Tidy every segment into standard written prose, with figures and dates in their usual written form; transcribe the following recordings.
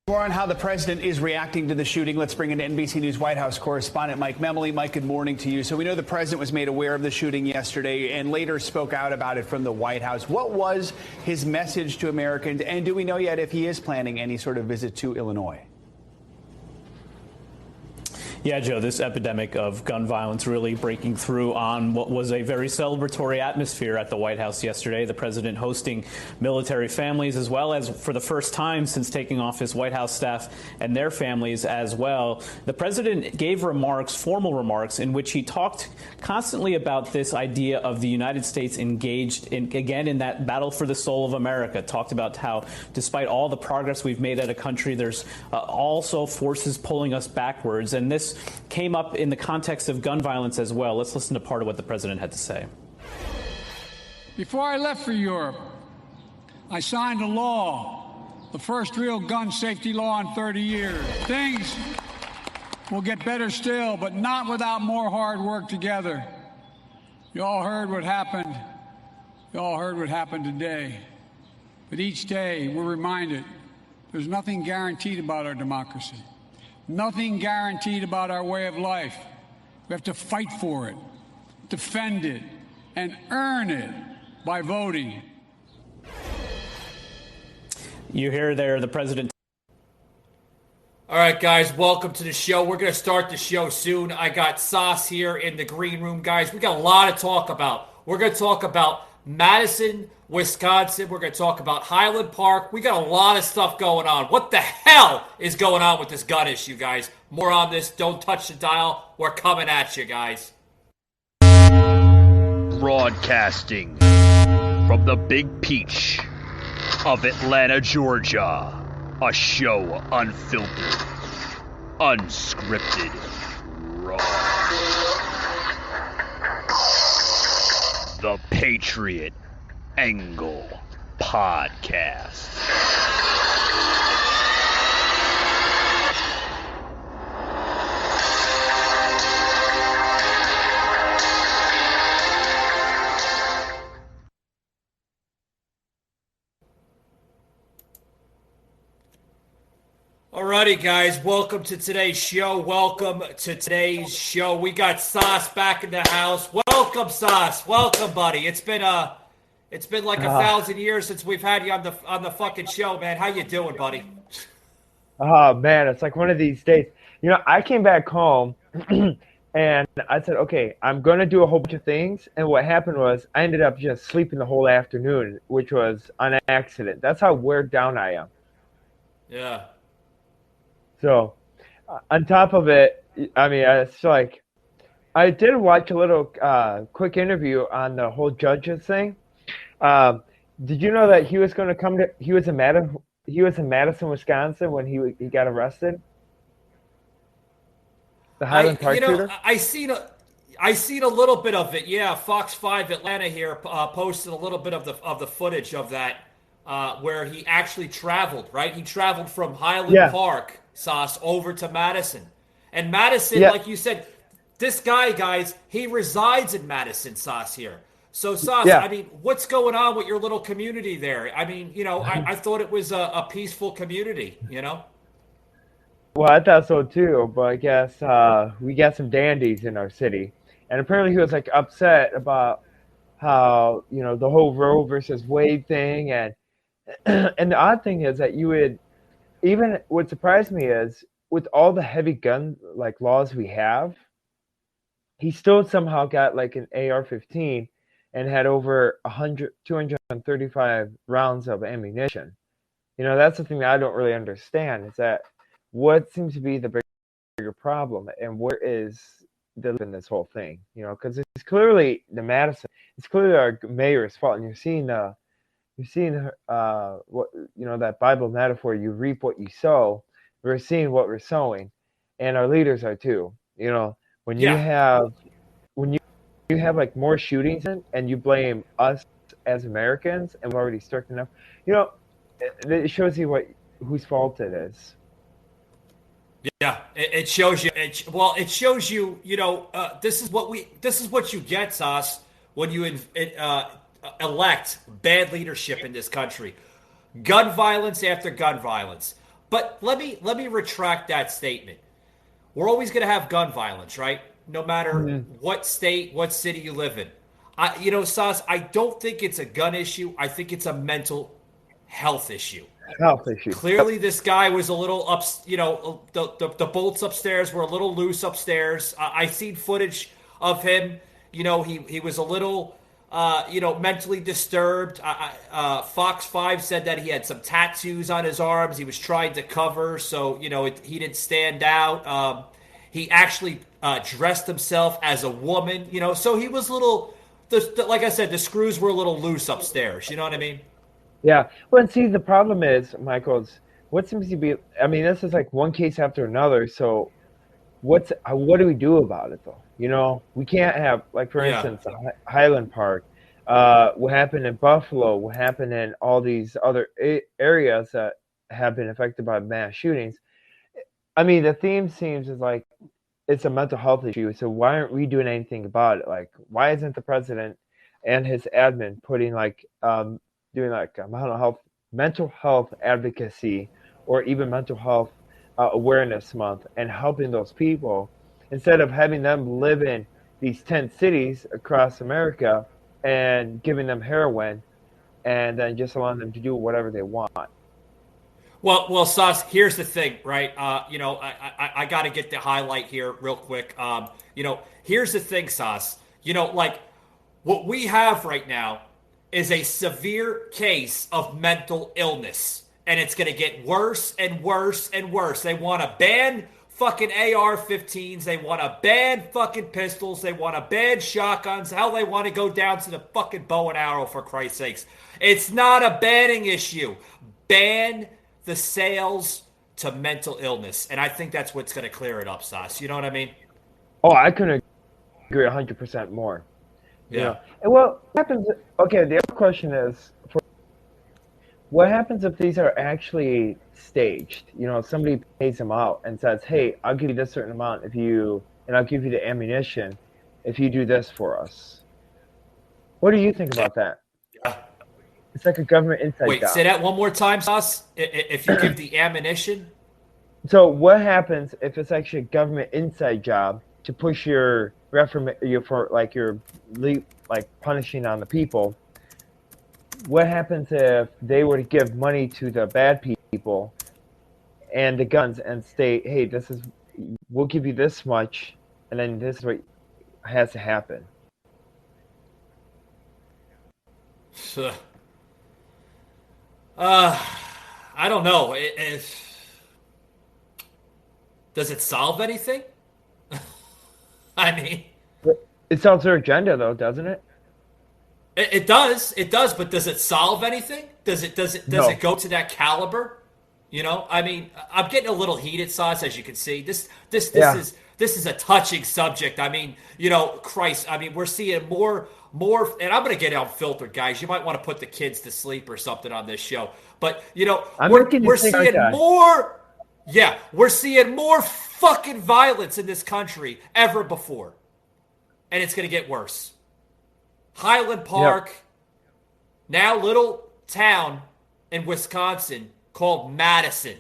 More on how the president is reacting to the shooting. Let's bring in NBC News White House correspondent Mike Memoli. Mike, good morning to you. So we know the president was made aware of the shooting yesterday and later spoke out about it from the White House. What was his message to Americans? And do we know yet if he is planning any sort of visit to Illinois? Yeah, Joe, this epidemic of gun violence really breaking through on what was a very celebratory atmosphere at the White House yesterday. The president hosting military families, as well as for the first time since taking office, White House staff and their families as well. The president gave remarks, formal remarks, in which he talked constantly about this idea of the United States engaged in that battle for the soul of America. Talked about how, despite all the progress we've made at a country, there's also forces pulling us backwards. And this came up in the context of gun violence as well. Let's listen to part of what the president had to say. Before I left for Europe, I signed a law, the first real gun safety law in 30 years. Things will get better still, but not without more hard work together. You all heard what happened. You all heard what happened today. But each day we're reminded there's nothing guaranteed about our democracy. Nothing guaranteed about our way of life. We have to fight for it, defend it, and earn it by voting. You hear there the president. All right, guys, welcome to the show. We're going to start the show soon. I got Sos here in the green room, guys. We got a lot to talk about. We're going to talk about Madison, Wisconsin. We're going to talk about Highland Park. We got a lot of stuff going on. What the hell is going on with this gun issue, guys? More on this. Don't touch the dial. We're coming at you, guys. Broadcasting from the Big Peach of Atlanta, Georgia. A show unfiltered, unscripted, raw. The Patriot Angle Podcast. Alrighty, guys, welcome to today's show. We got Sos back in the house. Welcome, Sos. Welcome, buddy. It's been like 1,000 years since we've had you on the fucking show, man. How you doing, buddy? Oh man, it's like one of these days. You know, I came back home and I said, okay, I'm gonna do a whole bunch of things. And what happened was I ended up just sleeping the whole afternoon, which was an accident. That's how weird down I am. Yeah. So, on top of it, I mean, it's like, I did watch a little quick interview on the whole judges thing. Did you know that he was going to come to? He was in Madison, Wisconsin when he got arrested. The Highland Park shooter. I seen a little bit of it. Yeah, Fox 5 Atlanta here posted a little bit of the footage of that where he actually traveled. Right, he traveled from Highland Park, Sos, over to Madison, and Madison, like you said, this guy, guys, he resides in Madison, Sos here. So, Sos, I mean, what's going on with your little community there? I mean, you know, I thought it was a peaceful community, you know? Well, I thought so too, but I guess we got some dandies in our city. And apparently he was like upset about how, you know, the whole Roe versus Wade thing. And the odd thing is that even what surprised me is with all the heavy gun like laws we have, he still somehow got like an AR-15 and had over 235 rounds of ammunition. You know, that's the thing that I don't really understand is that what seems to be the bigger problem and where is in this whole thing, you know, because it's clearly it's clearly our mayor's fault. And you're seeing what, you know, that Bible metaphor, you reap what you sow. We're seeing what we're sowing, and our leaders are too. You know, when you have like more shootings and you blame us as Americans, and we're already strict enough, you know, it shows you whose fault it is. Yeah, it shows you. It shows you. You know, this is what you get, Sos, when you elect bad leadership in this country. Gun violence after gun violence. But let me retract that statement. We're always going to have gun violence, right? No matter what state, what city you live in. Sos, I don't think it's a gun issue. I think it's a mental health issue. Health issue. Clearly, this guy was a little the bolts upstairs were a little loose upstairs. I seen footage of him. He was a little, mentally disturbed. Fox 5 said that he had some tattoos on his arms. He was trying to cover, so, he didn't stand out. He actually dressed himself as a woman, so he was a little, like I said, the screws were a little loose upstairs. You know what I mean? Yeah. Well, and see, the problem is, Michael, what seems to be, I mean, this is like one case after another. So what do we do about it, though? We can't have, like, for instance, Highland Park, what happened in Buffalo, what happened in all these other areas that have been affected by mass shootings. I mean, the theme seems is like it's a mental health issue. So why aren't we doing anything about it? Like, why isn't the president and his admin putting doing like a mental health advocacy, or even mental health awareness month, and helping those people instead of having them live in these 10 cities across America and giving them heroin and then just allowing them to do whatever they want. Well, Sos, here's the thing, right? I got to get the highlight here real quick. Here's the thing, Sos. Like what we have right now is a severe case of mental illness, and it's going to get worse and worse and worse. They want to ban fucking AR-15s. They want to ban fucking pistols. They want to ban shotguns. Hell, they want to go down to the fucking bow and arrow, for Christ's sakes. It's not a banning issue. Ban the sales to mental illness. And I think that's what's going to clear it up, Sos. You know what I mean? Oh, I couldn't agree 100% more. Yeah. And what happens? Okay, the other question is, what happens if these are actually staged? Somebody pays them out and says, "Hey, I'll give you this certain amount and I'll give you the ammunition if you do this for us." What do you think about that? It's like a government inside job. Wait, say that one more time, Sos. If you give the ammunition. So what happens if it's actually a government inside job to push your punishing on the people? What happens if they were to give money to the bad people and the guns and state, "Hey, we'll give you this much, and then this is what has to happen"? I don't know. Does it solve anything? I mean, it solves their agenda, though, doesn't it? It does. But does it solve anything? Does it go to that caliber? I mean, I'm getting a little heated, Sos, as you can see. This is a touching subject. I mean, Christ. I mean, we're seeing more, and I'm going to get unfiltered, guys. You might want to put the kids to sleep or something on this show. But we're seeing more. Yeah, we're seeing more fucking violence in this country ever before, and it's going to get worse. Highland Park, now little town in Wisconsin called Madison.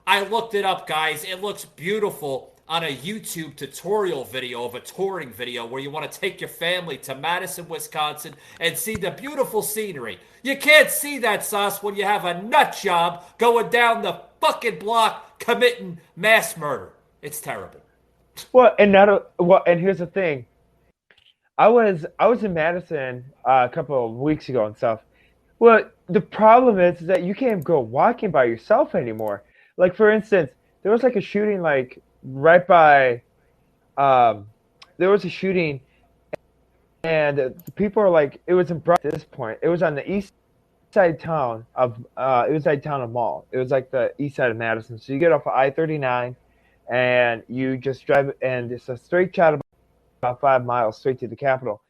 I looked it up, guys. It looks beautiful on a YouTube tutorial video of a touring video where you want to take your family to Madison, Wisconsin and see the beautiful scenery. You can't see that, Sos, when you have a nut job going down the fucking block committing mass murder. It's terrible. And here's the thing. I was in Madison a couple of weeks ago and stuff. Well, the problem is that you can't go walking by yourself anymore. Like, for instance, there was like a shooting right by there was a shooting, and the people are like, it was in Bright at this point. It was on the east side town of Mall. It was like the east side of Madison. So you get off of I-39 and you just drive, and it's a straight shot about 5 miles straight to the Capitol.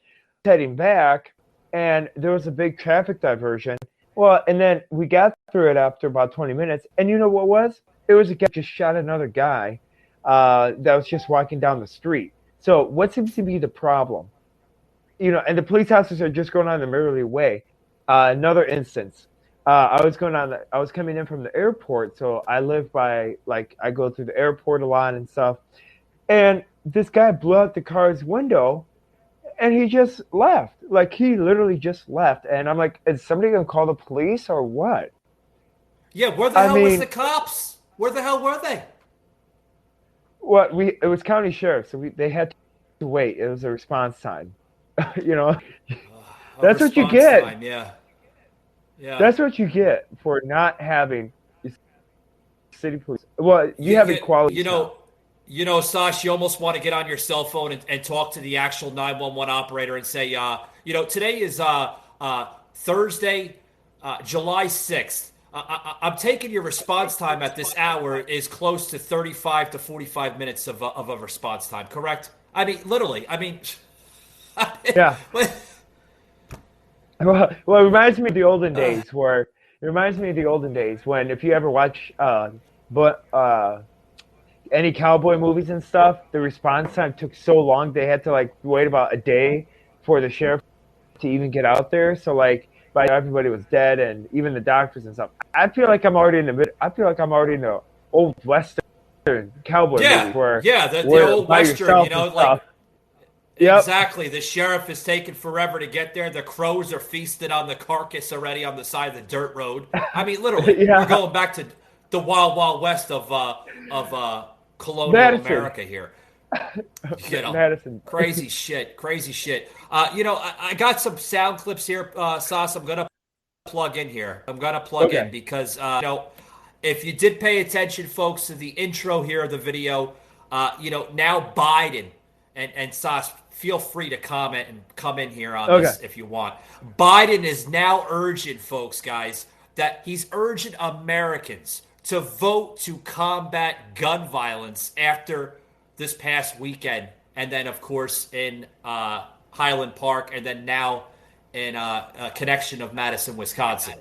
Heading back, and there was a big traffic diversion. Well, and then we got through it after about 20 minutes, and you know what was? It was a guy just shot another guy that was just walking down the street. So what seems to be the problem? And the police officers are just going on their merry way. Another instance, I was coming in from the airport, so I live by, like, I go through the airport a lot and stuff. And this guy blew out the car's window, and he just left. Like, he literally just left. And I'm like, is somebody gonna call the police or what? Yeah, where the hell was the cops? Where the hell were they? Well, it was county sheriff, so they had to wait. It was a response time. You know, that's what you get. Time, yeah. That's what you get for not having city police. Well, you have equality. You know, Sos, you almost want to get on your cell phone and talk to the actual 911 operator and say, today is Thursday, July 6th. I'm taking your response time at this hour is close to 35 to 45 minutes of a response time, correct? I mean, literally. I mean, yeah. Well, it reminds me of the olden days when if you ever watch any cowboy movies and stuff, the response time took so long they had to like wait about a day for the sheriff to even get out there. So like by everybody was dead and even the doctors and stuff. I feel like I'm already in the old western cowboy movie where the old western, you know, like. Yep. Exactly. The sheriff is taking forever to get there. The crows are feasted on the carcass already on the side of the dirt road. I mean, literally, we're going back to the wild, wild west of colonial Madison. America here. You know, Madison. Crazy shit. I got some sound clips here, Sos. I'm gonna plug in here. In because if you did pay attention, folks, to the intro here of the video, now Biden and Sos, feel free to comment and come in here on this if you want. Biden is now urging folks, guys, that he's urging Americans to vote to combat gun violence after this past weekend. And then, of course, in Highland Park, and then now in a connection of Madison, Wisconsin.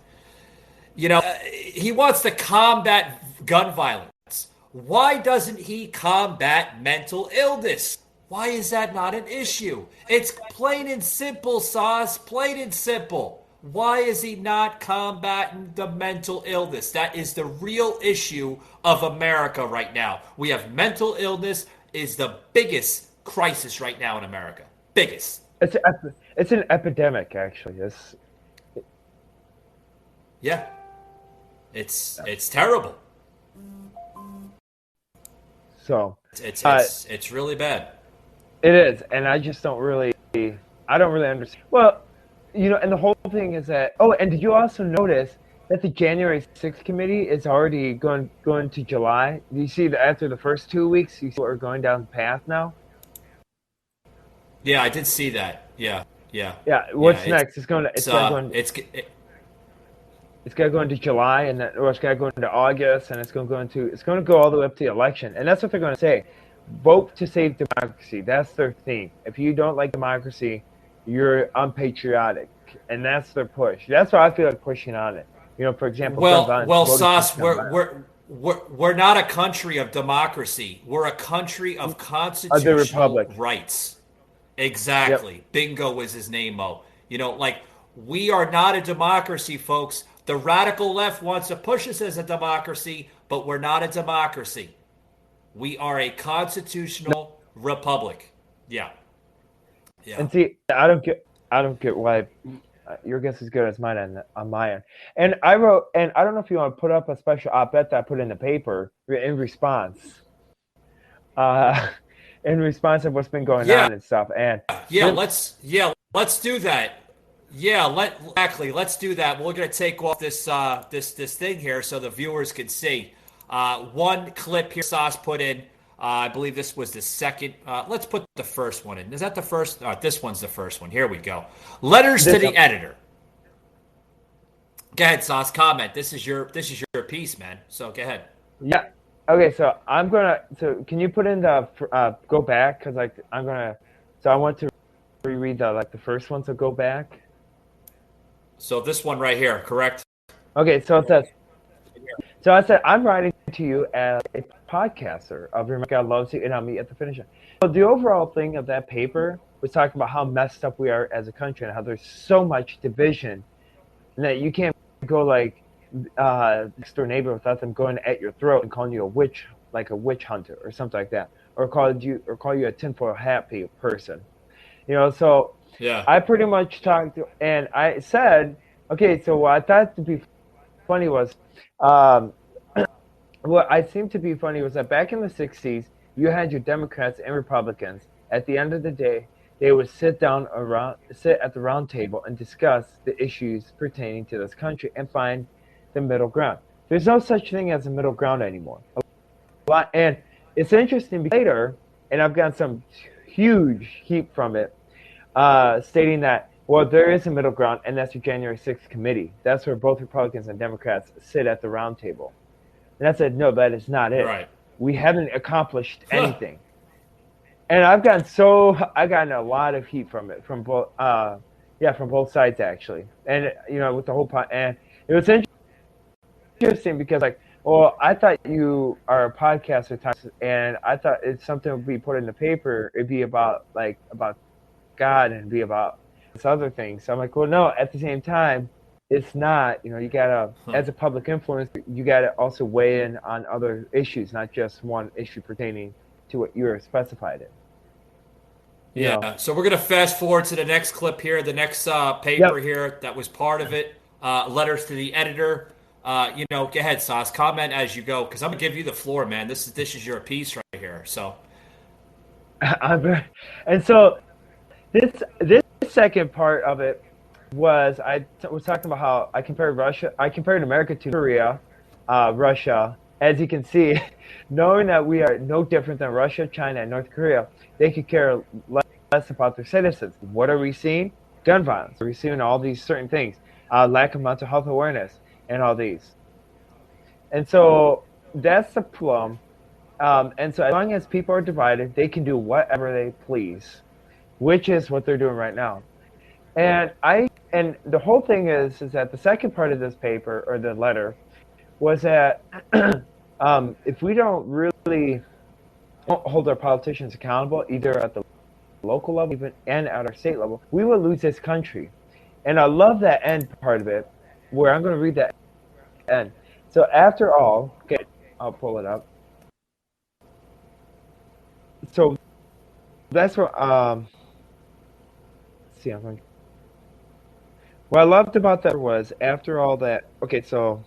He wants to combat gun violence. Why doesn't he combat mental illness? Why is that not an issue? It's plain and simple, Sos. Plain and simple. Why is he not combating the mental illness? That is the real issue of America right now. We have mental illness is the biggest crisis right now in America. Biggest. It's an epidemic, actually. It's terrible. So it's really bad. It is, and I just don't really understand. Well, and the whole thing is that. Oh, and did you also notice that the January 6th committee is already going to July? Do you see that after the first 2 weeks, you see we're going down the path now? Yeah, I did see that. Yeah. What's next? It's going to go into July, and then it's going to go into August, and it's going to go all the way up to the election, and that's what they're going to say. Vote to save democracy. That's their theme. If you don't like democracy, you're unpatriotic, and that's their push. That's why I feel like pushing on it. For example, Sos, we're not a country of democracy. We're a country of constitutional rights. Exactly. Yep. Bingo is his name-o. We are not a democracy, folks. The radical left wants to push us as a democracy, but we're not a democracy. We are a constitutional republic. Yeah. And see, I don't get why your guess is good as mine on my end. And I don't know if you want to put up a special op-ed that I put in the paper in response. In response of what's been going on and stuff. And let's do that. Let's do that. We're going to take off this thing here so the viewers can see. One clip here Sos put in. I believe this was the second. Let's put the first one in. Is that the first? This one's the first one. Here we go. Letters to the editor. Go ahead, Sos. Comment. This is your piece, man. So go ahead. Yeah. Okay. So I'm gonna. So can you put in the go back? Because So I want to reread the first one. So go back. So this one right here, correct? Okay. So it says. So I said, I'm writing to you as a podcaster of Your God Loves You, and I'll meet at the finish line. So the overall thing of that paper was talking about how messed up we are as a country and how there's so much division and that you can't go like next door neighbor without them going at your throat and calling you a witch, like a witch hunter or something like that, or call you a tinfoil hat person. So Yeah. I pretty much talked and I said, okay, so what I thought to be funny was, what I seemed to be funny was that back in the 60s, you had your Democrats and Republicans. At the end of the day, they would sit at the round table and discuss the issues pertaining to this country and find the middle ground. There's no such thing as a middle ground anymore. And it's interesting because later, and I've gotten some huge heat from it, stating that, well, there is a middle ground, and that's the January 6th committee. That's where both Republicans and Democrats sit at the round table. And I said, no, that is not it. Right. We haven't accomplished anything. And I've gotten a lot of heat from it, from both sides actually. And with the whole and it was interesting because well, I thought you are a podcaster, and I thought it's something would be put in the paper. It'd be about God and be about this other thing. So I'm like, well, no. At the same time, it's not. You gotta, as a public influence, you gotta also weigh in on other issues, not just one issue pertaining to what you're specified in. Yeah. So we're gonna fast forward to the next clip here, the next paper here that was part of it. Letters to the editor. Go ahead, Sos. Comment as you go, because I'm gonna give you the floor, man. This is your piece right here. So. And so this second part of it was was talking about how I compared America to Korea, Russia. As you can see, knowing that we are no different than Russia, China, and North Korea, they could care less about their citizens. What are we seeing? Gun violence. We're seeing all these certain things, lack of mental health awareness, and all these. And so that's the plum. And so as long as people are divided, they can do whatever they please, which is what they're doing right now. And the whole thing is that the second part of this paper, or the letter, was that if we don't really hold our politicians accountable, either at the local level even and at our state level, we will lose this country. And I love that end part of it, where I'm going to read that end. So after all, okay, I'll pull it up. So that's what let's see. What I loved about that was, after all that, okay, so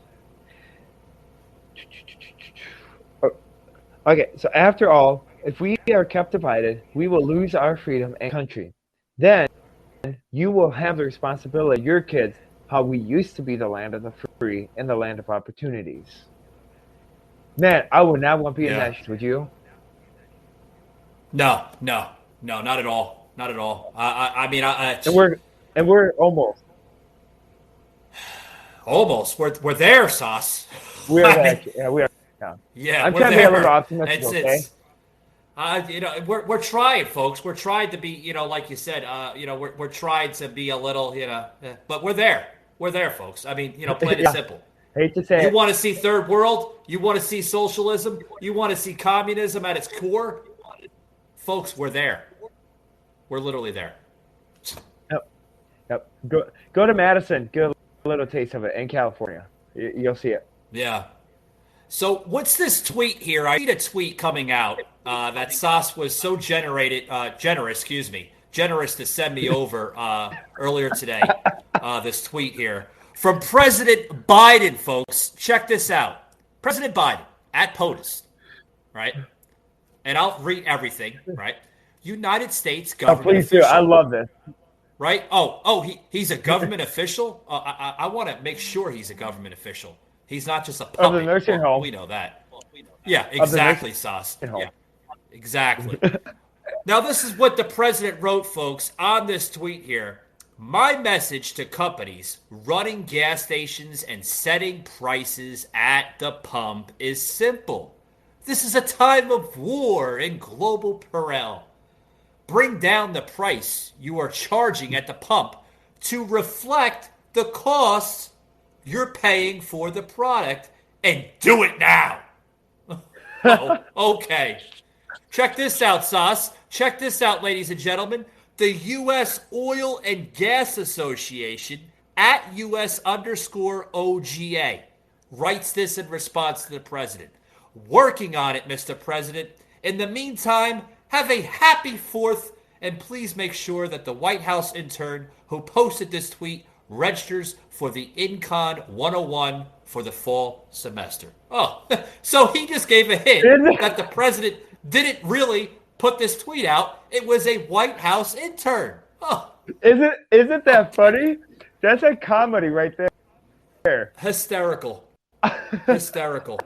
after all, if we are kept divided, we will lose our freedom and country. Then you will have the responsibility, your kids, how we used to be the land of the free and the land of opportunities. Man, I would not want to be in that, would you? No, not at all. Not at all. And we're almost. Almost. We're there, Sos. We are there. Yeah, we are. Yeah, I'm we're trying there. to be a little optimistic, okay? We're trying, folks. We're trying to be, like you said, we're trying to be a little, but we're there. We're there, folks. I mean, plain and simple. Hate to say you want to see third world? You want to see socialism? You want to see communism at its core? Folks, we're there. We're literally there. Yep. Go to Madison. Get a little taste of it in California. You'll see it. Yeah. So what's this tweet here? I see a tweet coming out that Sos was so generous to send me over earlier today. This tweet here from President Biden, folks. Check this out. President Biden at POTUS, right? And I'll read everything, right? United States government. Oh, please do. I love this. Right? He's a government official? I want to make sure he's a government official. He's not just a puppet. Of the nursing home. We know that. Yeah, exactly, Sos. Yeah, exactly. Now, this is what the president wrote, folks, on this tweet here. My message to companies running gas stations and setting prices at the pump is simple. This is a time of war and global peril. Bring down the price you are charging at the pump to reflect the costs you're paying for the product, and do it now. Okay. Check this out, Sos. Check this out, ladies and gentlemen. The U.S. Oil and Gas Association at US_OGA writes this in response to the president. Working on it, Mr. President. In the meantime, have a happy 4th, and please make sure that the White House intern who posted this tweet registers for the InCon 101 for the fall semester. Oh, so he just gave a hint that the president didn't really put this tweet out. It was a White House intern. Oh. Isn't that funny? That's a comedy right there. Hysterical. Hysterical.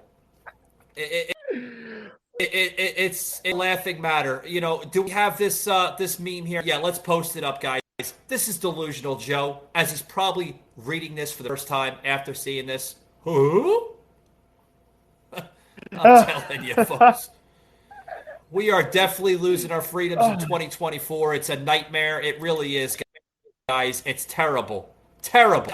It's a laughing matter. You know, do we have this this meme here? Yeah, let's post it up, guys. This is Delusional Joe, as he's probably reading this for the first time after seeing this. Who? I'm telling you, folks. We are definitely losing our freedoms in 2024. It's a nightmare. It really is, guys. It's terrible. Terrible.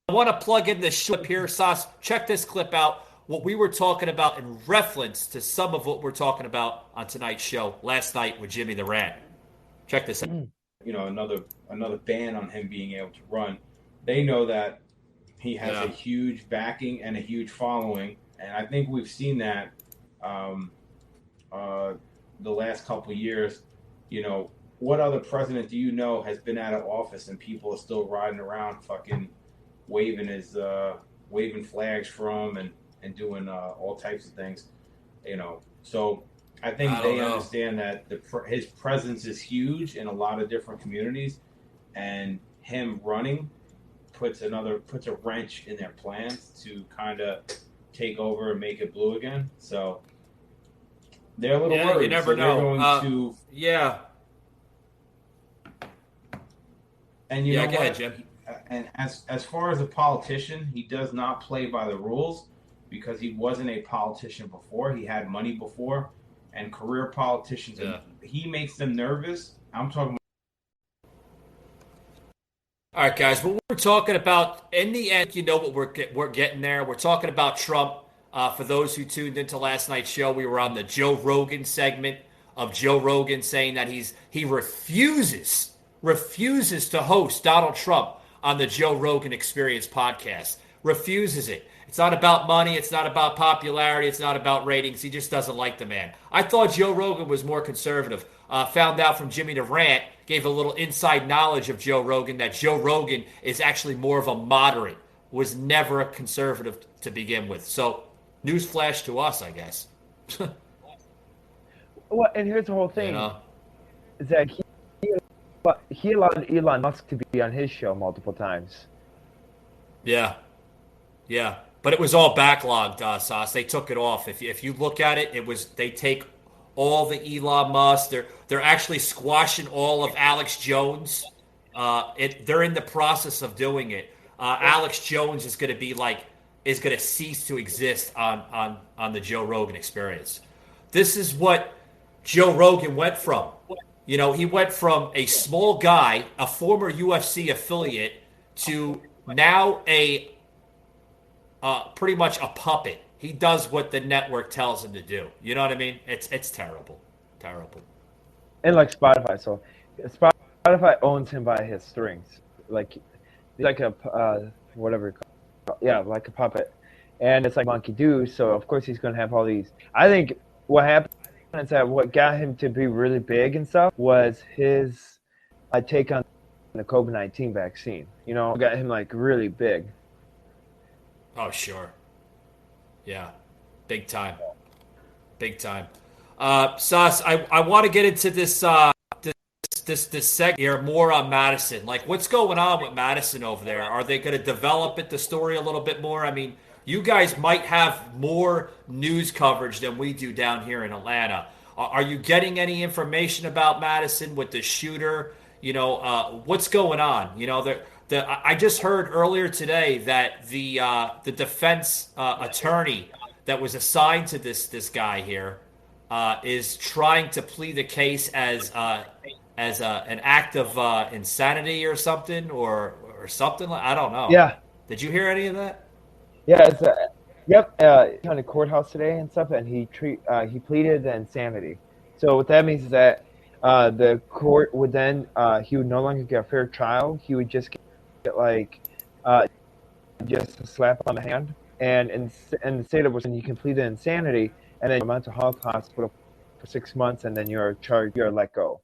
I want to plug in this clip here. Sos, check this clip out. What we were talking about in reference to some of what we're talking about on tonight's show last night with Jimmy the Rant. Check this out. You know, another ban on him being able to run. They know that he has a huge backing and a huge following, and I think we've seen that the last couple of years. You know, what other president do you know has been out of office and people are still riding around fucking waving flags from and doing all types of things, you know? So I think they understand that his presence is huge in a lot of different communities, and him running puts a wrench in their plans to kind of take over and make it blue again. So they're a little worried. You never know. And you know go ahead, Jim. And as far as a politician, he does not play by the rules because he wasn't a politician before. He had money before, and career politicians, he makes them nervous. I'm talking about. All right, guys, what we're talking about, in the end, you know what we're getting there. We're talking about Trump. For those who tuned into last night's show, we were on the Joe Rogan segment of Joe Rogan saying that he refuses to host Donald Trump on the Joe Rogan Experience podcast. Refuses it. It's not about money. It's not about popularity. It's not about ratings. He just doesn't like the man. I thought Joe Rogan was more conservative. Found out from Jimmy the Rant, gave a little inside knowledge of Joe Rogan that Joe Rogan is actually more of a moderate, was never a conservative to begin with. So, newsflash to us, I guess. Well, and here's the whole thing. You know? Is that he allowed Elon Musk to be on his show multiple times. Yeah. But it was all backlogged, Sos. They took it off. If you look at it, they take all the Elon Musk. They're actually squashing all of Alex Jones. They're in the process of doing it. Alex Jones is going to cease to exist on the Joe Rogan Experience. This is what Joe Rogan went from. You know, he went from a small guy, a former UFC affiliate, to now pretty much a puppet. He does what the network tells him to do. You know what I mean? It's terrible. Terrible. And like Spotify. So Spotify owns him by his strings. Like a whatever. Yeah, like a puppet. And it's like Monkey Do. So of course he's going to have all these. I think what happened is that what got him to be really big and stuff was his take on the COVID-19 vaccine. You know, got him like really big. Oh, sure. Yeah. Big time. Sos, I want to get into this segment here more on Madison. Like, what's going on with Madison over there? Are they going to develop the story a little bit more? I mean, you guys might have more news coverage than we do down here in Atlanta. Are you getting any information about Madison with the shooter? You know, what's going on? You know, I just heard earlier today that the defense attorney that was assigned to this guy here is trying to plead the case as an act of insanity or something or something. I don't know. Yeah. Did you hear any of that? Yeah. Yep. He's on the courthouse today and stuff, and he pleaded insanity. So what that means is that the court would then he would no longer get a fair trial. He would just get like just a slap on the hand. And in the state of Wisconsin, you complete the insanity, and then you're mental health hospital for 6 months, and then you're charged. You're let go.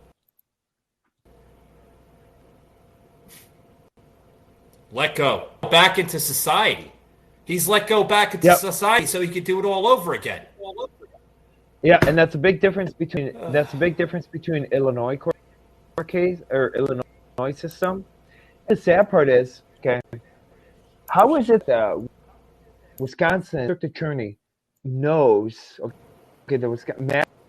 Let go back into society. He's let go back into society so he could do it all over again. Yeah, and that's a big difference between Illinois court case or Illinois system. The sad part is, okay, how is it that Wisconsin district attorney knows? Okay,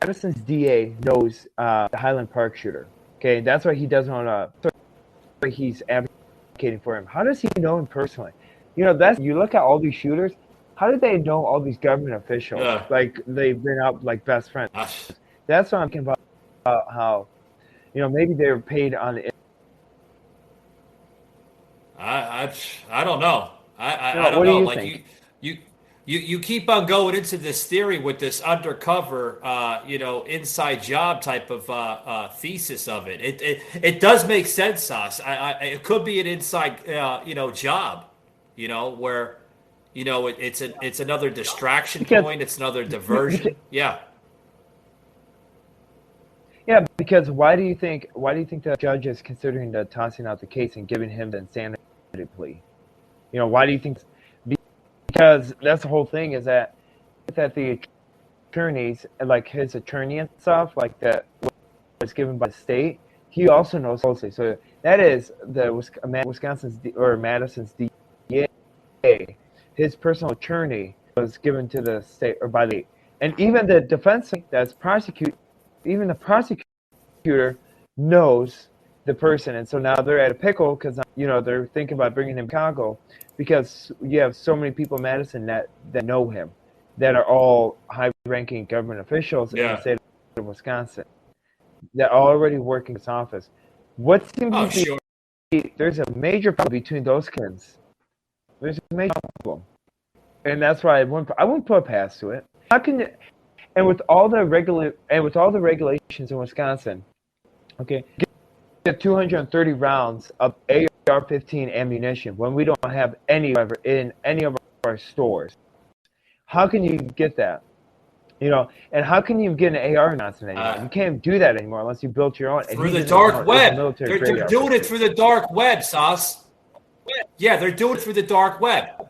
Madison's DA knows the Highland Park shooter. Okay, that's why he doesn't want to. He's advocating for him. How does he know him personally? You know, you look at all these shooters. How did they know all these government officials? Like they bring up like best friends. That's what I'm thinking about how, you know, maybe they were paid on the. I don't know. I don't know. Like you keep on going into this theory with this undercover, inside job type of thesis of it. It does make sense, Sos. It could be an inside, job, where, it's another distraction point. It's another diversion. Yeah. Yeah, because why do you think the judge is considering tossing out the case and giving him the insanity plea? Why do you think? Because that's the whole thing, is that the attorneys, like his attorney and stuff, like that was given by the state, he also knows closely. So that is Wisconsin's or Madison's DA. His personal attorney was given to the state or by the, and even the defense that's even the prosecutor knows the person, and so now they're at a pickle because they're thinking about bringing him to Chicago because you have so many people in Madison that know him, that are all high-ranking government officials in the state of Wisconsin that already work in this office. What seems to be there's a major problem between those kids. There's a major problem, and that's why I wouldn't put a pass to it. How can you? And with all the regulations in Wisconsin, okay, get 230 rounds of AR-15 ammunition when we don't have any ever in any of our stores. How can you get that? And how can you get an AR in Wisconsin anymore? You can't do that anymore unless you built your own. Through the dark web. They're doing it through the dark web, Sos. Yeah, they're doing it through the dark web.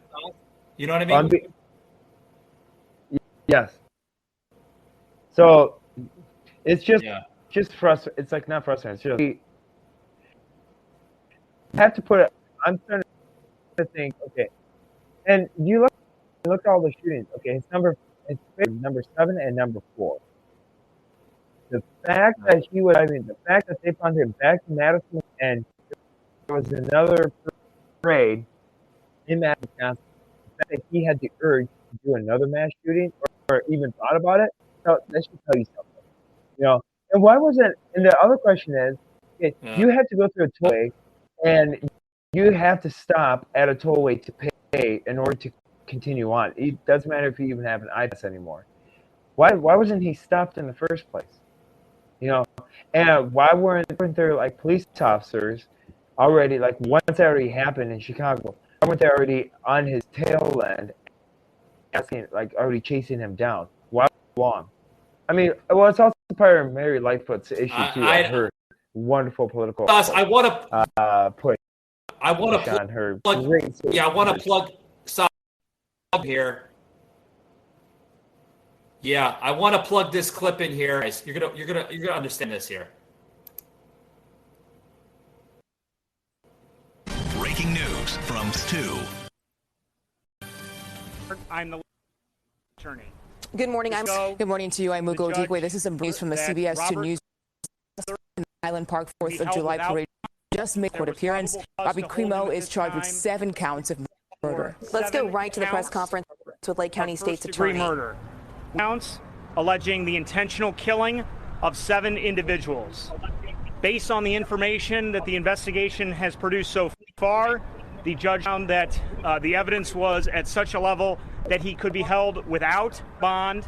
You know what I mean? Yes. So it's just frustrating. It's like not frustrating. It's just you have to put it. I'm trying to think. Okay, and you look at all the shootings. Okay, it's number 7 and number 4. The fact that the fact that they found him back to Madison, and there was another parade in Madison, Wisconsin, the fact that he had the urge to do another mass shooting or even thought about it. So that should tell you something, And why wasn't? And the other question is, you have to go through a tollway, and you have to stop at a tollway to pay in order to continue on. It doesn't matter if you even have an IPS anymore. Why wasn't he stopped in the first place? And why weren't there like police officers already, like once that already happened in Chicago? Why weren't they already on his tail end, already chasing him down? Why long? I mean, well, it's also part of Mary Lightfoot's issue too. Her wonderful political. I want to push. I want to on her. I want to plug here. Yeah, I want to plug this clip in here. You're gonna understand this here. Breaking news from Stu. I'm the attorney. Good morning. Good morning to you. I'm Mugo Digwe. This is some news from the CBS 2 News. The Highland Park 4th of July parade just made court appearance. Bobby Cremo is charged with 7 counts of murder. Let's go right to the press conference with Lake County State's attorney. Murder. Counts alleging the intentional killing of 7 individuals. Based on the information that the investigation has produced so far, the judge found that the evidence was at such a level that he could be held without bond.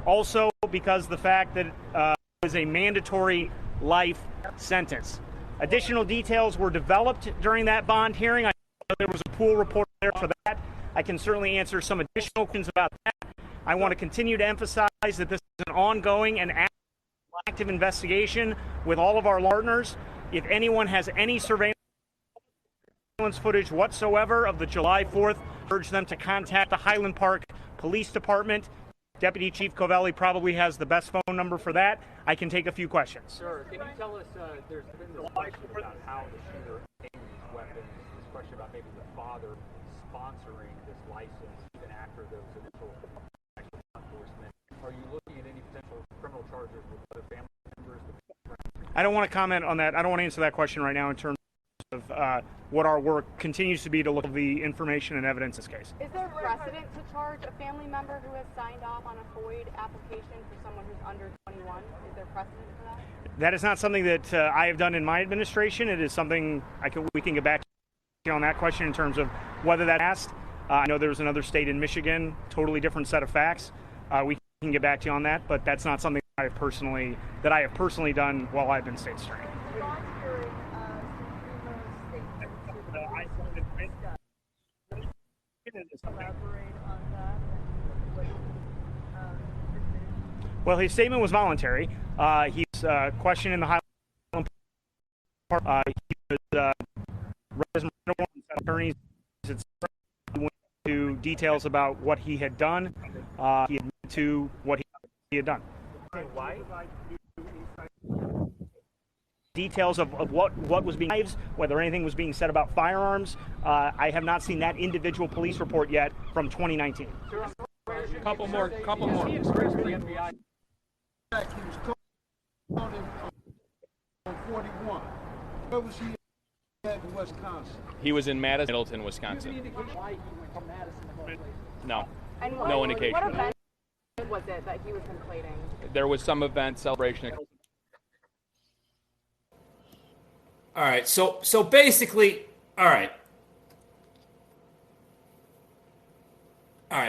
Also, because the fact that it was a mandatory life sentence. Additional details were developed during that bond hearing. I know there was a full report there for that. I can certainly answer some additional questions about that. I want to continue to emphasize that this is an ongoing and active investigation with all of our partners. If anyone has any surveillance footage whatsoever of the July 4th, I urge them to contact the Highland Park Police Department. Deputy Chief Covelli probably has the best phone number for that. I can take a few questions. Sure. Can you tell us, there's been this question about how the shooter obtained these weapons, this question about maybe the father sponsoring this license even after those initial law enforcement. Are you looking at any potential criminal charges with other family members? I don't want to comment on that. I don't want to answer that question right now in terms of what our work continues to be to look at the information and evidence in this case. Is there precedent to charge a family member who has signed off on a FOID application for someone who's under 21? Is there precedent for that? That is not something that I have done in my administration. It is something we can get back to you on that question in terms of whether that asked. I know there's another state in Michigan, totally different set of facts. We can get back to you on that, but that's not something I have personally done while I've been state attorney. Well, his statement was voluntary. He's questioned in the Highland Park. He was attorneys went into details about what he had done. He admitted to what he had done. Details of what was being knives, whether anything was being said about firearms. I have not seen that individual police report yet from 2019. Couple more. He expressed to the FBI. He was caught on 41. Where was he at in Wisconsin? He was in Madison, Wisconsin. No. And no indication. What event was it that he was conflating? There was some event, celebration. All right, so basically, all right,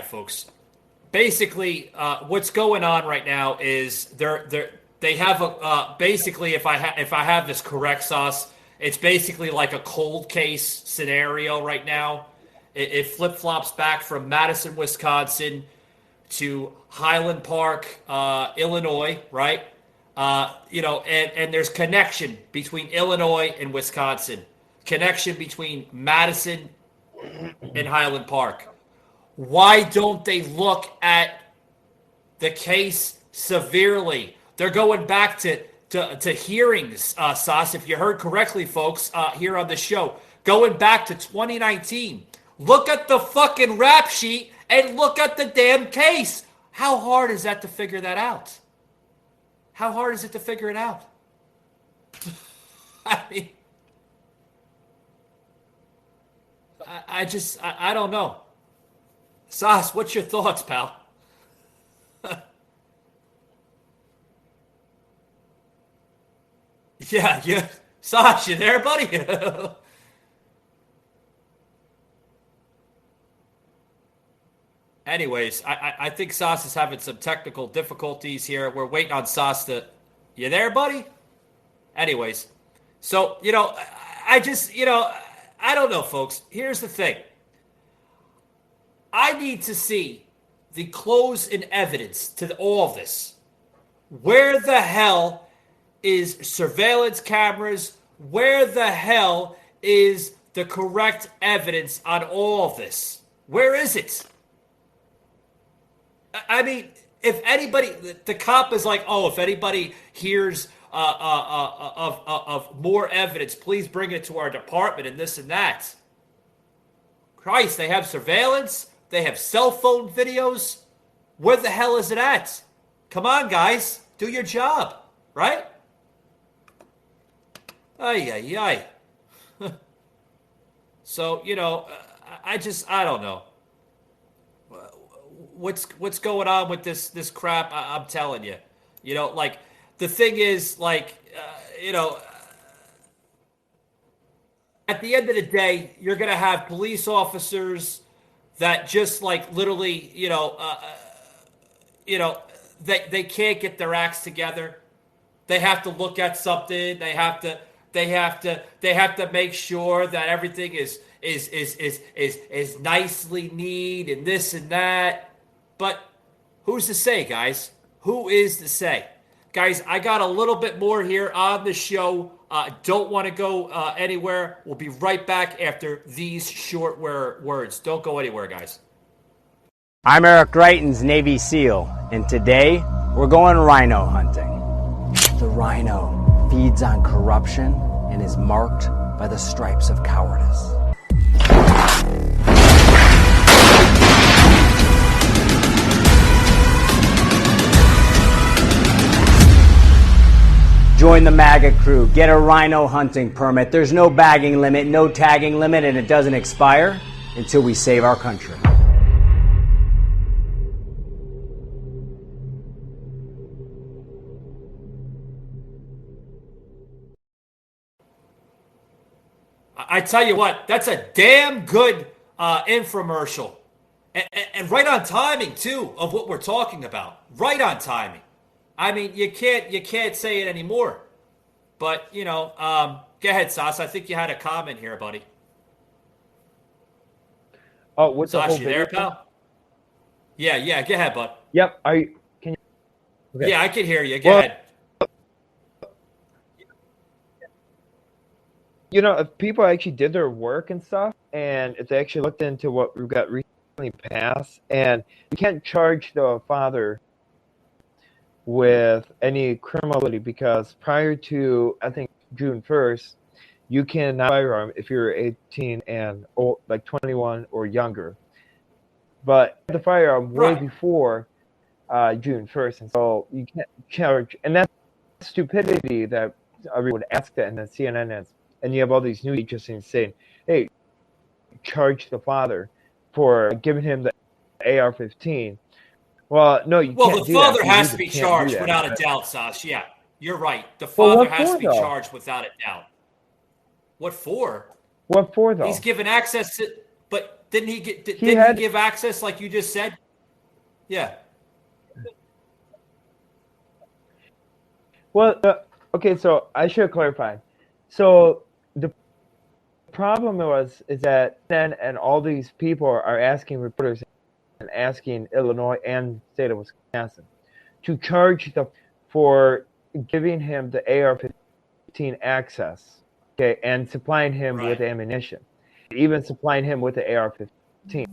folks. Basically, what's going on right now is they have a basically, if I have this correct, Sos, it's basically like a cold case scenario right now. It flip flops back from Madison, Wisconsin, to Highland Park, Illinois, right? And there's connection between Illinois and Wisconsin, connection between Madison and Highland Park. Why don't they look at the case severely? They're going back to hearings, Sos, if you heard correctly, folks, here on the show, going back to 2019. Look at the fucking rap sheet and look at the damn case. How hard is that to figure that out? How hard is it to figure it out? I mean, I don't know. Sos, what's your thoughts, pal? Yeah. Sos, you there, buddy? Anyways, I think Sos is having some technical difficulties here. We're waiting on Sos to... You there, buddy? Anyways, so, I don't know, folks. Here's the thing. I need to see the clues and evidence to all of this. Where the hell is surveillance cameras? Where the hell is the correct evidence on all of this? Where is it? I mean, if anybody, the cop is like, oh, if anybody hears of more evidence, please bring it to our department and this and that. Christ, they have surveillance. They have cell phone videos. Where the hell is it at? Come on, guys. Do your job, right? Ay. So, I don't know. What's going on with this crap? I'm telling you. The thing is, at the end of the day, you're going to have police officers that just literally, they can't get their acts together. They have to look at something. They have to make sure that everything is nicely neat and this and that. But who's to say, guys? Who is to say? Guys, I got a little bit more here on the show. Don't want to go anywhere. We'll be right back after these short words. Don't go anywhere, guys. I'm Eric Greitens, Navy SEAL, and today we're going rhino hunting. The rhino feeds on corruption and is marked by the stripes of cowardice. Join the MAGA crew. Get a rhino hunting permit. There's no bagging limit, no tagging limit, and it doesn't expire until we save our country. I tell you what, that's a damn good infomercial. And right on timing, too, of what we're talking about. Right on timing. I mean, you can't say it anymore. But, go ahead, Sos. I think you had a comment here, buddy. Oh, what's the Sos, whole you there, pal? Yeah, go ahead, bud. Yep. Can you? Okay. Yeah, I can hear you. Go ahead. If people actually did their work and stuff, and if they actually looked into what we got recently passed, and you can't charge the father with any criminality because prior to, I think, June 1st, you cannot buy a firearm if you're 18 and old, like 21 or younger. But the firearm way before June 1st, and so you can't charge, and that's stupidity that everyone would ask that, and then CNN is. And you have all these news agencies saying, hey, charge the father for giving him the AR-15. Well, no, you can't do that. Well, the father has to be charged without a doubt, Sash. Yeah, you're right. The father has to be charged without a doubt. What for? What for, though? He's given access to, but didn't he give access like you just said? Yeah. Well, okay, so I should clarify. So the problem is that then and all these people are asking reporters and asking Illinois and state of Wisconsin to charge for giving him the AR-15 access, okay, and supplying him with ammunition, even supplying him with the AR-15.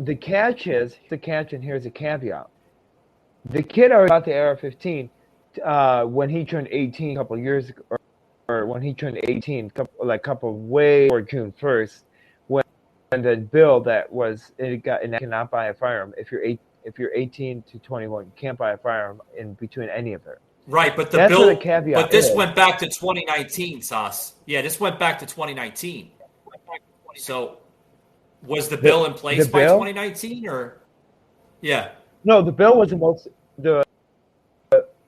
The catch, and here's a caveat. The kid already got the AR-15 when he turned 18 a couple of years ago, or when he turned 18, couple way before June 1st, when the bill that was it cannot buy a firearm if you're 18 to 21, you can't buy a firearm in between any of them. Right, but the bill, but this went back to 2019, Sos. Yeah, this went back to 2019. So, was the bill in place by 2019, or? Yeah. No, the bill was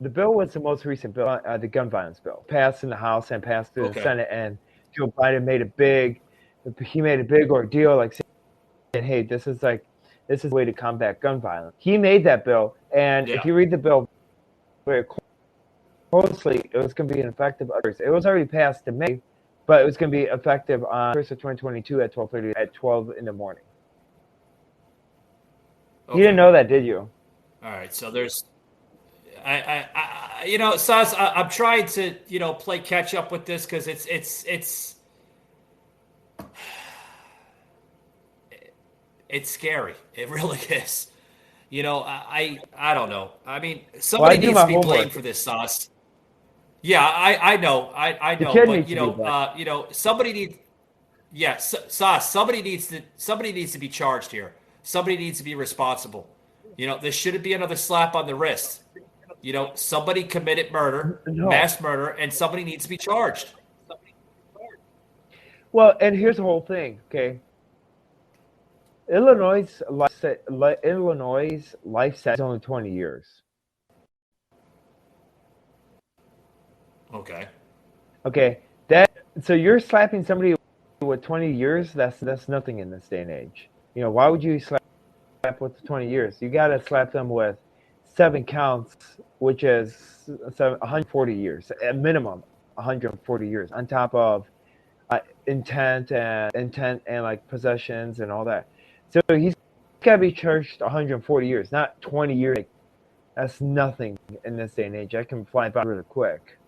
the bill was the most recent bill, the gun violence bill, passed in the House and passed through the Senate, and Joe Biden made a big ordeal, like saying, "Hey, this is the way to combat gun violence." He made that bill, and if you read the bill very closely, it was going to be effective. It was already passed in May, but it was going to be effective on 1st of 2022 at 12:30 at 12 in the morning. Okay. You didn't know that, did you? All right, so there's. Sos, I'm trying to, play catch up with this because it's scary. It really is. I don't know. I mean, somebody needs to be blamed for this, Sos. Yeah, I know. I know. But somebody needs. Yeah, Sos. Somebody needs to be charged here. Somebody needs to be responsible. There shouldn't be another slap on the wrist. Somebody committed murder, mass murder, and somebody needs to be charged. Well, and here's the whole thing, okay? Illinois' life sentence is only 20 years. Okay. Okay. So you're slapping somebody with 20 years? That's nothing in this day and age. Why would you slap with 20 years? You got to slap them with 7 counts, which is 140 years, at minimum 140 years, on top of intent and like possessions and all that. So he's got to be charged 140 years, not 20 years. Like, that's nothing in this day and age. I can fly by really quick.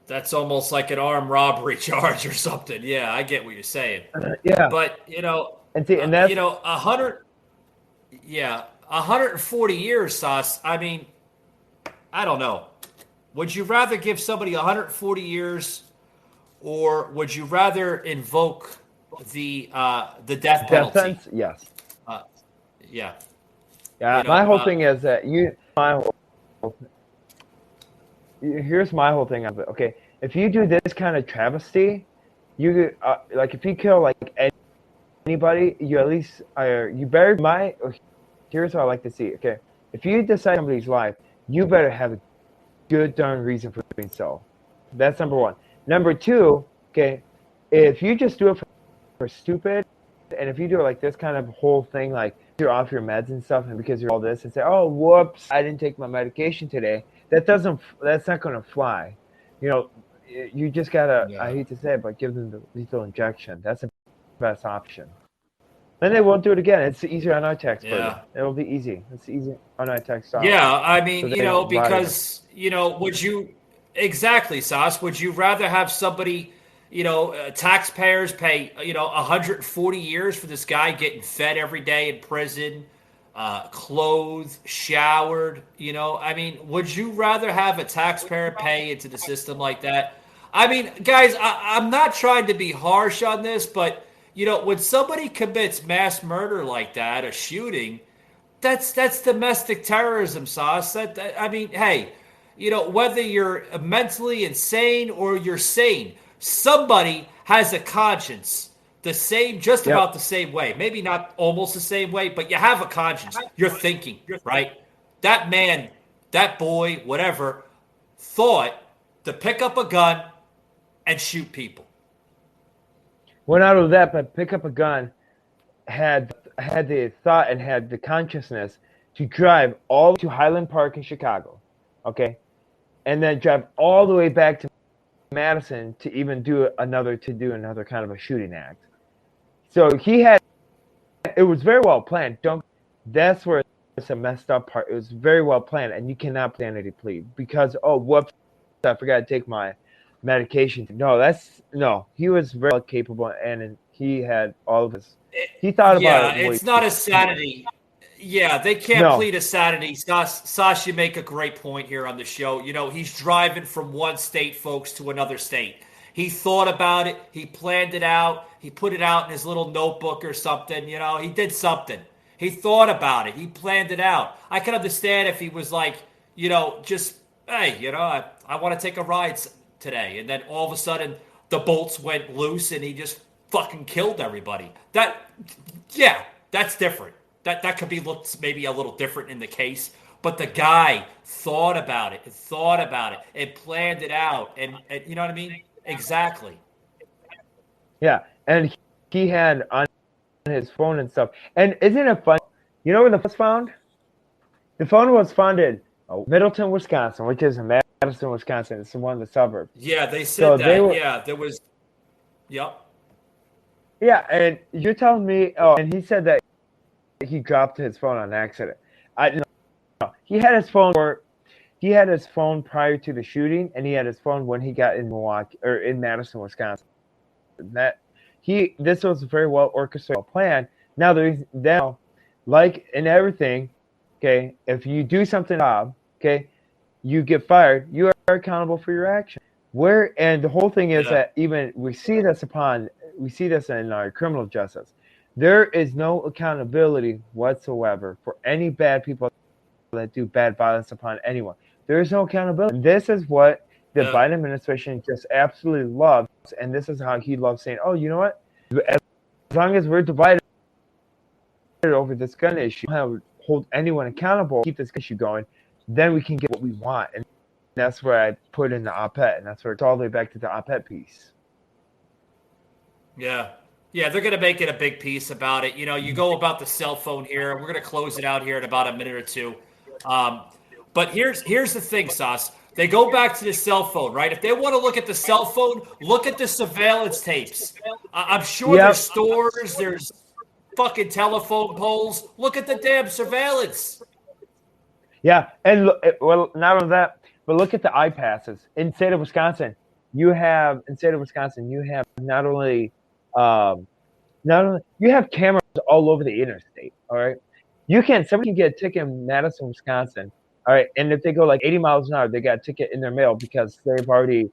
That's almost like an armed robbery charge or something. Yeah, I get what you're saying. Yeah. But, and that's, 140 years, Sos. I mean, I don't know. Would you rather give somebody 140 years, or would you rather invoke the death penalty? Yes. Yeah. Yeah. My whole thing is that here's my whole thing of it. Okay, if you do this kind of travesty, you like if you kill like anybody, you at least you better here's what I like to see. Okay, if you decide somebody's life, you better have a good darn reason for doing so. That's number one. Number two, okay, if you just do it for stupid, and if you do it like this kind of whole thing, like you're off your meds and stuff, and because you're all this, and say, oh, whoops, I didn't take my medication today. That's not going to fly. You just gotta. Yeah. I hate to say it, but give them the lethal injection. That's the best option. Then they won't do it again. It's easier on our tax burden. It'll be easy. It's easy on our tax. Yeah, I mean, because would you exactly, Sos? Would you rather have somebody? Taxpayers pay 140 years for this guy getting fed every day in prison, clothed, showered. I mean, would you rather have a taxpayer pay into the system like that? I mean, guys, I'm not trying to be harsh on this, but when somebody commits mass murder like that, a shooting, that's domestic terrorism, Sos. I mean, hey, whether you're mentally insane or you're sane, somebody has a conscience about the same way. Maybe not almost the same way, but you have a conscience. You're thinking, right? That man, that boy, whatever, thought to pick up a gun and shoot people. Well, not only that, but pick up a gun, had the thought and had the consciousness to drive all to Highland Park in Chicago, okay? And then drive all the way back to Madison to even do another kind of a shooting act. So it was very well planned. That's where it's a messed up part. It was very well planned, and you cannot play sanity plea because, oh, whoops, I forgot to take my medication. No, he was very capable, and he had all of his. He thought about it. Yeah, it's not a sanity. Yeah, they can't plead a sanity. Sos, you make a great point here on the show. He's driving from one state, folks, to another state. He thought about it. He planned it out. He put it out in his little notebook or something. He did something. He thought about it. He planned it out. I can understand if he was like, just, hey, I want to take a ride today. And then all of a sudden the bolts went loose and he just fucking killed everybody. That's different. That could be maybe a little different in the case, but the guy thought about it and planned it out, and you know what I mean? Exactly. Yeah, and he had on his phone and stuff. And isn't it fun? You know where the phone was found? The phone was found in Middleton, Wisconsin, which is in Madison, Wisconsin. It's one of the suburbs. Yeah, they said that. There was. Yep. Yeah, and you're telling me? Oh, and he said that he dropped his phone on accident. No. He had his phone prior to the shooting, and he had his phone when he got in Milwaukee or in Madison, Wisconsin. This was a very well orchestrated plan. Now like in everything, okay, if you do something wrong, okay, you get fired, you are accountable for your action. And the whole thing is that even we see this in our criminal justice. There is no accountability whatsoever for any bad people that do bad violence upon anyone. There is no accountability. This is what the Biden administration just absolutely loves, and this is how he loves saying, oh, you know what? As long as we're divided over this gun issue, we'll hold anyone accountable, keep this issue going, then we can get what we want. And that's where I put in the op-ed, and that's where it's all the way back to the op-ed piece. Yeah. Yeah, they're going to make it a big piece about it. You go about the cell phone here. We're going to close it out here in about a minute or two. But here's the thing, Sos. They go back to the cell phone, right? If they want to look at the cell phone, look at the surveillance tapes. I'm sure there's stores, there's fucking telephone poles. Look at the damn surveillance. Yeah, and well, not only that, but look at the iPasses. In the state of Wisconsin, you have not only you have cameras all over the interstate. All right, somebody can get a ticket in Madison, Wisconsin. All right, and if they go like 80 miles an hour, they got a ticket in their mail because they've already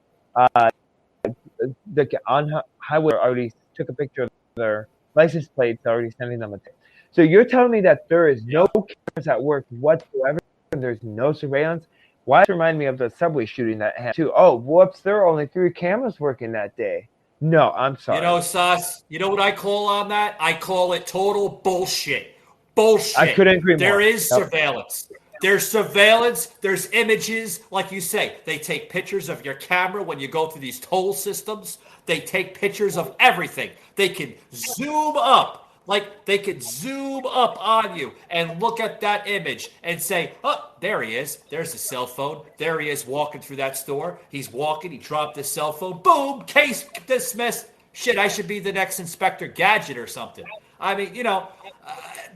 on highway already took a picture of their license plates, already sending them a ticket. So you're telling me that there is no cameras at work whatsoever, and there's no surveillance? Why does it remind me of the subway shooting that happened too? Oh, whoops! There are only 3 cameras working that day. No, I'm sorry. You know, Sos, you know what I call on that? I call it total bullshit. Bullshit. I couldn't agree more. There is surveillance. There's surveillance. There's images. Like you say, they take pictures of your camera when you go through these toll systems. They take pictures of everything. They can zoom up. Like they could zoom up on you and look at that image and say, oh, there he is. There's the cell phone. There he is walking through that store. He's walking. He dropped his cell phone. Boom. Case dismissed. Shit, I should be the next Inspector Gadget or something. I mean, you know,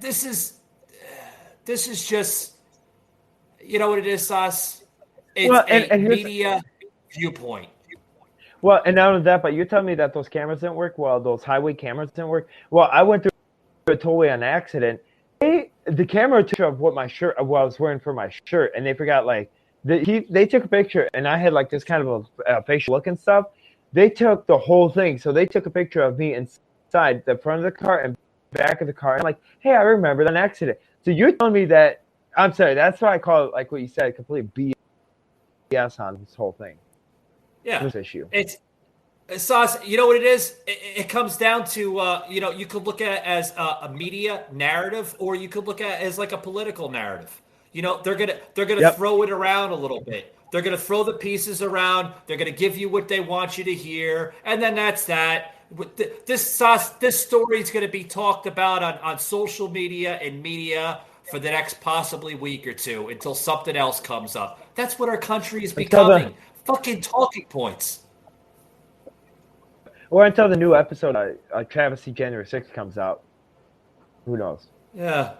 this is just, you know what it is, Sos? It's a media viewpoint. Well, and not only that, but you're telling me that those cameras didn't work? Well, those highway cameras didn't work? Well, I went through a tollway on accident. The camera took of what I was wearing for my shirt, and they forgot, like, they took a picture, and I had, like, this kind of a facial look and stuff. They took the whole thing. So they took a picture of me inside the front of the car and back of the car. I'm like, hey, I remember that accident. So you're telling me that, I'm sorry, that's why I call it, like what you said, complete BS on this whole thing. Yeah. This issue. It's Sos, you know what it is? It comes down to, you know, you could look at it as a media narrative, or you could look at it as like a political narrative. You know, they're gonna throw it around a little bit. They're gonna throw the pieces around. They're gonna give you what they want you to hear, and then that's that. This story is gonna be talked about on social media and media for the next possibly week or two until something else comes up. That's what our country is becoming. Fucking talking points. Or until the new episode of Travesty January 6th comes out. Who knows? Yeah.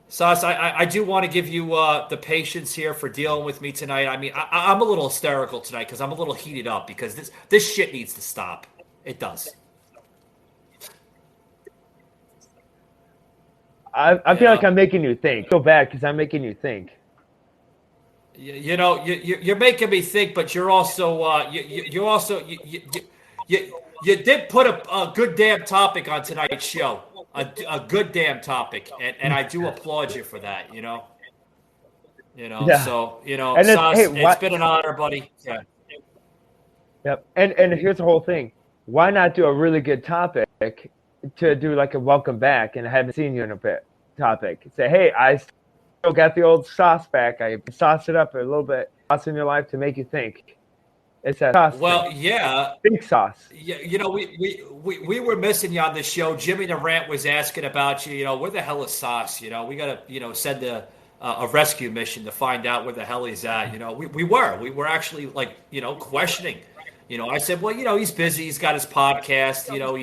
Sos, I do want to give you the patience here for dealing with me tonight. I mean, I'm a little hysterical tonight because I'm a little heated up because this shit needs to stop. It does. I feel like I'm making you think. So bad because I'm making you think. You know, you're making me think, but you're also you did put a good damn topic on tonight's show, a good damn topic, and I do applaud you for that. You know, Yeah. So you know, And then, Sos, hey, it's been an honor, buddy. Yeah. Yep. And here's the whole thing. Why not do a really good topic to do like a welcome back and I haven't seen you in a bit topic? Say, hey, I still got the old sauce back. I sauced it up a little bit. Sauce in your life to make you think. It's a sauce. Well, thing. yeah. Think sauce. Yeah, you know, we were missing you on the show. Jimmy Durant was asking about you. You know, where the hell is Sauce? You know, we got to, send a rescue mission to find out where the hell he's at. You know, we were actually like, questioning. You know, I said, well, he's busy. He's got his podcast. You know,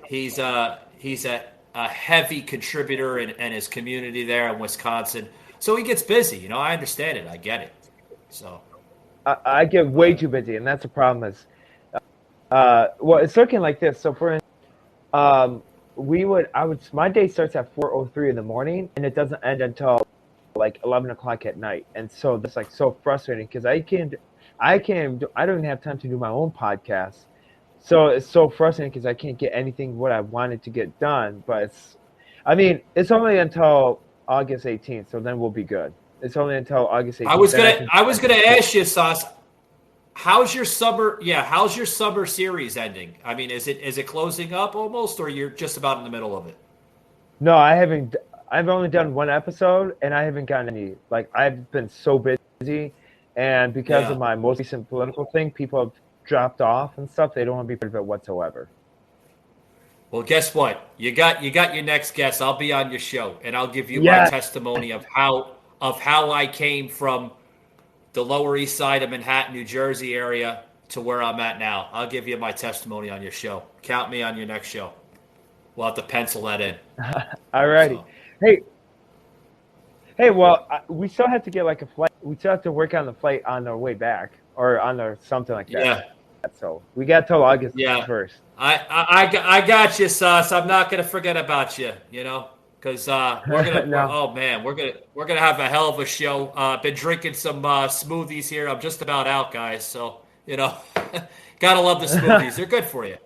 he's a heavy contributor in his community there in Wisconsin. So he gets busy. You know, I understand it. I get it. So. I get way too busy, and that's the problem. Is, well, it's looking like this. So, for instance, my day starts at 4:03 in the morning, and it doesn't end until like 11 o'clock at night. And so that's like so frustrating because I don't even have time to do my own podcast. So it's so frustrating because I can't get anything what I wanted to get done. But it's only until August 18th, so then we'll be good. It's only until August 18th. I was gonna ask you, Sos, how's your summer series ending? I mean, is it closing up almost, or you're just about in the middle of it? No, I haven't. I've only done one episode, and I haven't gotten any. Like, I've been so busy, and because of my most recent political thing, people have dropped off and stuff. They don't want to be part of it whatsoever. Well, guess what? You got your next guest. I'll be on your show, and I'll give you my testimony of how I came from the Lower East Side of Manhattan, New Jersey area to where I'm at now. I'll give you my testimony on your show. Count me on your next show. We'll have to pencil that in. All righty. So. Hey, well, we still have to get like a flight. We still have to work on the flight on our way back or on our something like that. Yeah. So we got till August 1st. I got you, Sos. I'm not gonna forget about you. You know, because we're gonna. No. Oh man, we're gonna have a hell of a show. Been drinking some smoothies here. I'm just about out, guys. So you know, gotta love the smoothies. They're good for you.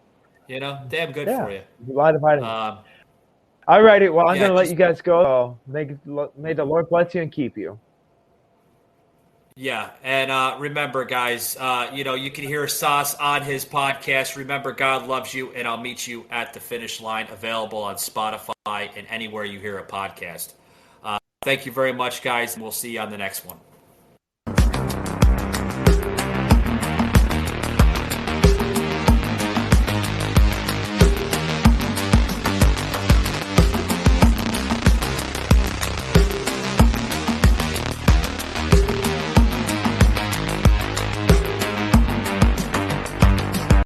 You know, damn good for you. A lot of vitamins. All righty. Well, I'm gonna let you guys go. May the Lord bless you and keep you. Yeah, and remember, guys, you know, you can hear Sos on his podcast. Remember, God loves you, and I'll meet you at the finish line, available on Spotify and anywhere you hear a podcast. Thank you very much, guys, and we'll see you on the next one.